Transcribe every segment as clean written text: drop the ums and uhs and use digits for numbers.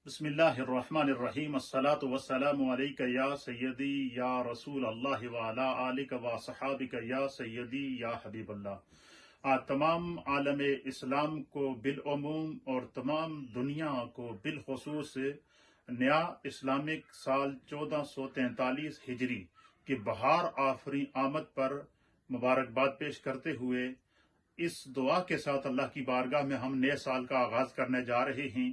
बिस्मिल्लाहिर्रहमानिर्रहीम अस्सलातु वस्सलामु अलैका या सय्यदी या रसूल अल्लाह व अला आलिका व सहाबिका या सय्यदी या हबीबल्लाह। तमाम आलम इस्लाम को बिलअमूम और तमाम दुनिया को बिलखुसूस नया इस्लामिक साल 1443 हिजरी की बहार आफरी आमद पर मुबारकबाद पेश करते हुए इस दुआ के साथ अल्लाह की बारगाह में हम नए साल का आगाज करने जा रहे हैं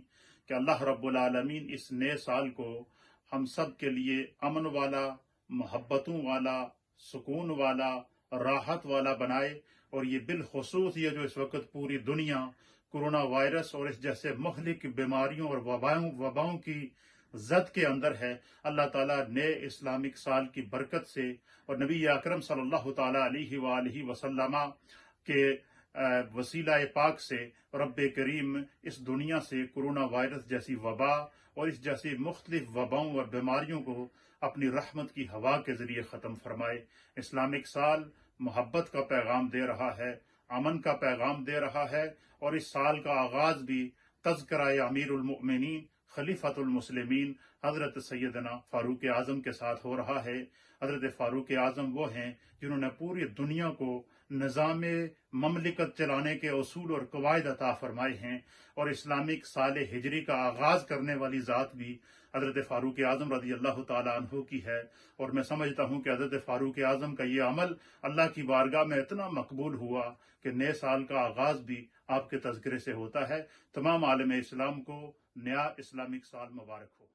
कि अल्लाह रब्बुल आलमीन इस नए साल को हम सब के लिए अमन वाला, मोहब्बतों वाला, सुकून वाला, राहत वाला बनाए। और ये बिलखुसूस ये जो इस वक्त पूरी दुनिया कोरोना वायरस और इस जैसे मुख्तलिफ बीमारियों और वबाओं की जद के अंदर है, अल्लाह ताला नए इस्लामिक साल की बरकत से और नबी अकरम सल्लल्लाहु ताला अलैहि वसल्लम के वसीला पाक से रब्बे करीम इस दुनिया से कोरोना वायरस जैसी वबा और इस जैसी मुख्तलिफ वबाओं और बीमारियों को अपनी रहमत की हवा के जरिए ख़त्म फरमाए। इस्लामिक साल मोहब्बत का पैगाम दे रहा है, अमन का पैगाम दे रहा है और इस साल का आगाज भी तज़किरा अमीरुल मोमिनीन खलीफतुल मुस्लिमीन हज़रत सैयदना फारूक आज़म के साथ हो रहा है। हज़रत फारूक आज़म वो हैं जिन्होंने पूरी दुनिया को निज़ाम ममलिकत चलाने के असूल और कवायद अता फरमाए हैं और इस्लामिक साल हिजरी का आगाज करने वाली ज़ात भी हज़रत फारूक आज़म रज़ी अल्लाह ताला अन्हु की है। और मैं समझता हूँ कि हज़रत फारूक आज़म का ये अमल अल्लाह की बारगाह में इतना मकबूल हुआ कि नए साल का आगाज भी आपके तज़किरे से होता है। तमाम आलम इस्लाम को नया इस्लामिक साल मुबारक हो।